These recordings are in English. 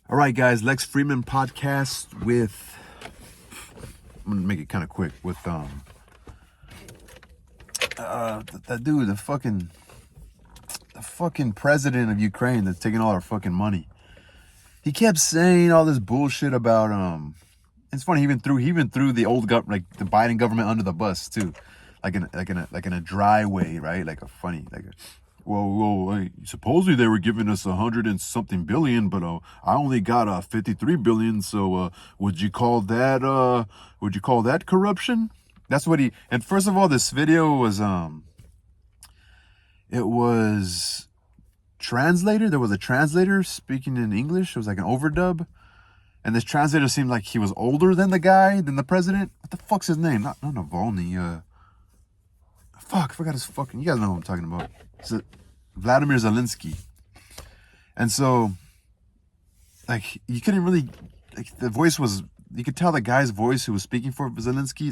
All right, guys, Lex Friedman podcast with, I'm gonna make it kind of quick, with that dude, the fucking president of Ukraine that's taking all our fucking money. He kept saying all this bullshit about it's funny, he even threw the old the Biden government under the bus too, like in a dry way, right? Like a funny, supposedly they were giving us 100 and something billion, but I only got 53 billion. So would you call that corruption? That's what he. And first of all, this video was it was translated. There was a translator speaking in English. It was like an overdub. And this translator seemed like he was older than the president. What the fuck's his name? Not Navalny. I forgot his fucking. You guys know what I'm talking about. Is it Vladimir Zelensky? And so, like, you couldn't really, like, the voice was. You could tell the guy's voice who was speaking for Zelensky,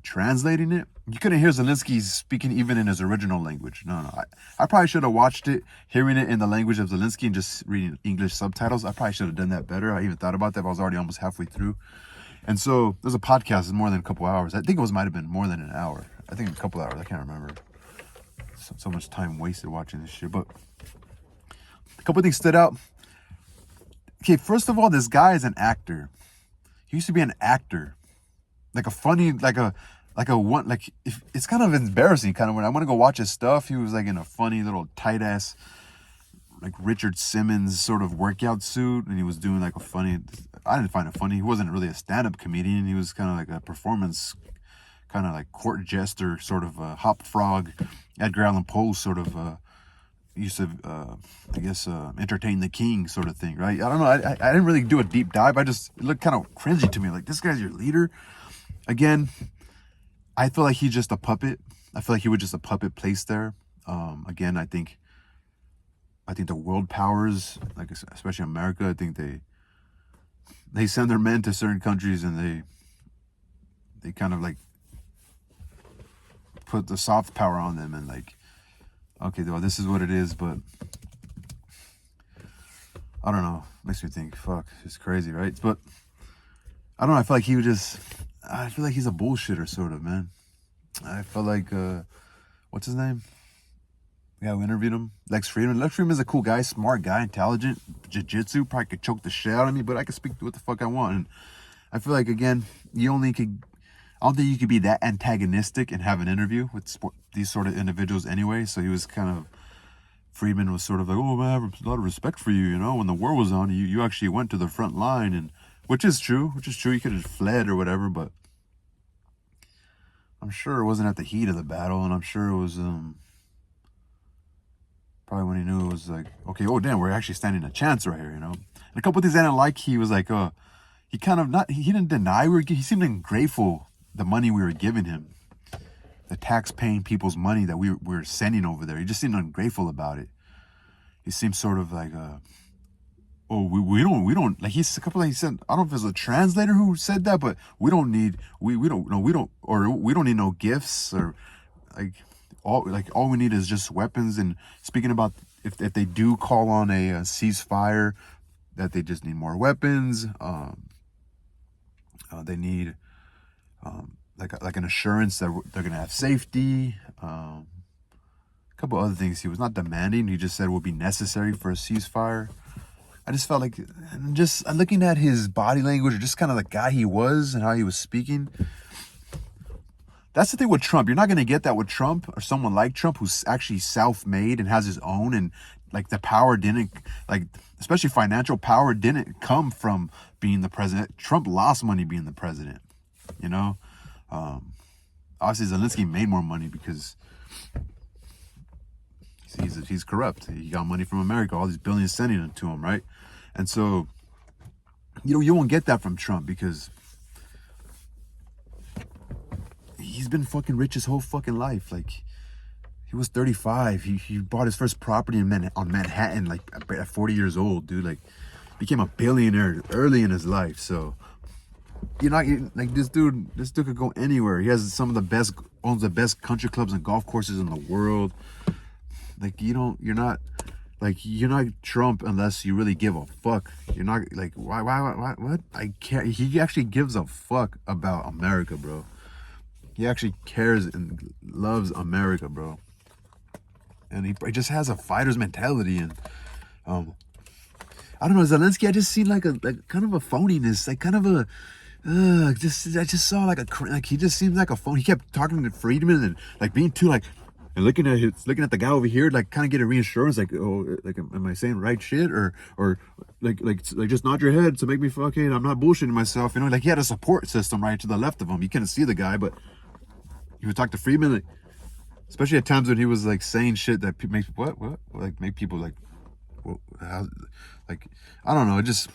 translating it. You couldn't hear Zelensky speaking even in his original language. No. I probably should have watched it, hearing it in the language of Zelensky and just reading English subtitles. I probably should have done that better. I even thought about that, but I was already almost halfway through. And so there's a podcast. It's more than a couple hours. I think might have been more than an hour. I think a couple hours. I can't remember. So much time wasted watching this shit. But a couple things stood out. Okay, first of all, this guy is an actor. He used to be an actor. Like a funny, it's kind of embarrassing. Kind of when I want to go watch his stuff, he was like in a funny little tight ass, like Richard Simmons sort of workout suit, and he was doing like a funny. I didn't find it funny. He wasn't really a stand-up comedian. He was kind of like a performance, kind of like court jester, sort of a hop frog, Edgar Allan Poe sort of. Used to, entertain the king sort of thing, right? I don't know. I didn't really do a deep dive. It looked kind of cringy to me. Like, this guy's your leader. Again, I feel like he's just a puppet. I feel like he was just a puppet placed there. Again, I think the world powers, like especially America, I think they send their men to certain countries and they kind of like put the soft power on them and like, okay, well, this is what it is, but I don't know. Makes me think, fuck, it's crazy, right? But I don't know. I feel like he's a bullshitter, sort of, man. I feel like, what's his name? Yeah, we interviewed him. Lex Friedman. Lex Friedman is a cool guy, smart guy, intelligent, jiu-jitsu. Probably could choke the shit out of me, but I could speak what the fuck I want. And I feel like, again, I don't think you could be that antagonistic and have an interview with these sort of individuals anyway. So Friedman was sort of like, oh man, I have a lot of respect for you. You know, when the war was on, you actually went to the front line, and which is true. You could have fled or whatever, but I'm sure it wasn't at the heat of the battle, and I'm sure it was probably when he knew it was like, okay, oh damn, we're actually standing a chance right here, you know. And a couple of things I didn't like. He was like, he kind of not. He didn't deny he seemed ungrateful. The money we were giving him, the tax-paying people's money that we were sending over there. He just seemed ungrateful about it. He seemed sort of like, we don't like. He said, I don't know if it was a translator who said that, but we don't need no gifts or all we need is just weapons. And speaking about if they do call on a ceasefire, that they just need more weapons. They need. Like an assurance that they're gonna have safety. A couple other things he was not demanding. He just said would be necessary for a ceasefire. I just felt like, just looking at his body language, or just kind of the guy he was and how he was speaking. That's the thing with Trump. You're not gonna get that with Trump or someone like Trump who's actually self-made and has his own, and like the power didn't, like especially financial power didn't come from being the president. Trump lost money being the president. You know, obviously Zelensky made more money because he's corrupt. He got money from America, all these billions sending it to him, right? And so, you won't get that from Trump because he's been fucking rich his whole fucking life. Like, he was 35. He bought his first property on Manhattan, like at 40 years old, dude. Like, became a billionaire early in his life. So. Like this dude could go anywhere. He has owns the best country clubs and golf courses in the world. Like, you're not Like, you're not Trump unless you really give a fuck. You're not like, why, what? I can't. He actually gives a fuck about America, bro. He actually cares and loves America, bro. And he just has a fighter's mentality. And um, I don't know, Zelensky. I just seen like kind of a phoniness, like kind of a. I just saw like like he just seems like a phone. He kept talking to Friedman and like being too like, and looking at the guy over here, like kind of get a reassurance, like, oh, like am I saying right shit, or like just nod your head to make me fucking, I'm not bullshitting myself, you know, like he had a support system right to the left of him. You couldn't see the guy, but he would talk to Friedman, like, especially at times when he was like saying shit that makes what like make people like, well, how, like, I don't know, it just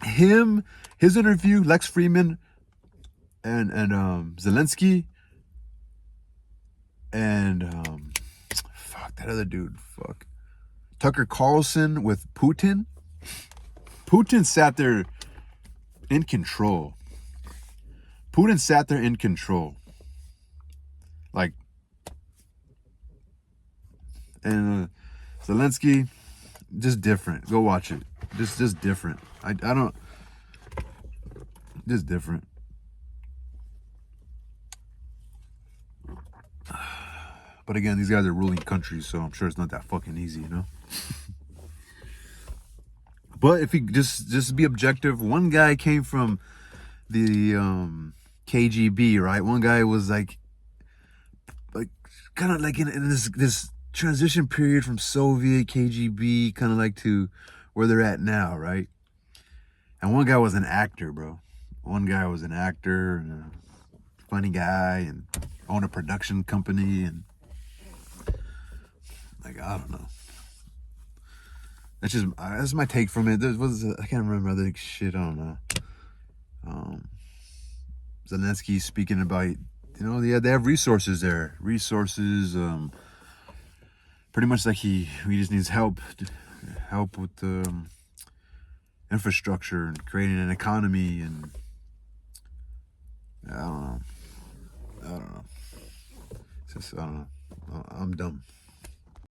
his interview, Lex Friedman and Zelensky and fuck that other dude, fuck Tucker Carlson with Putin. Putin sat there in control. Putin sat there in control. Like, and Zelensky, just different. Go watch it. Just different. I don't. Just different. But again, these guys are ruling countries, so I'm sure it's not that fucking easy, you know. But if you just be objective, one guy came from the KGB, right? One guy was like kind of like in this transition period from Soviet KGB, kind of like to where they're at now, right? And one guy was an actor, bro. One guy was an actor and a funny guy and owned a production company, and like, I don't know. That's my take from it. I can't remember other shit. I don't know. Zelensky speaking about, you know, they have resources there. Resources, pretty much like he just needs help with the infrastructure and creating an economy, and I don't know. It's just, I don't know. I'm dumb.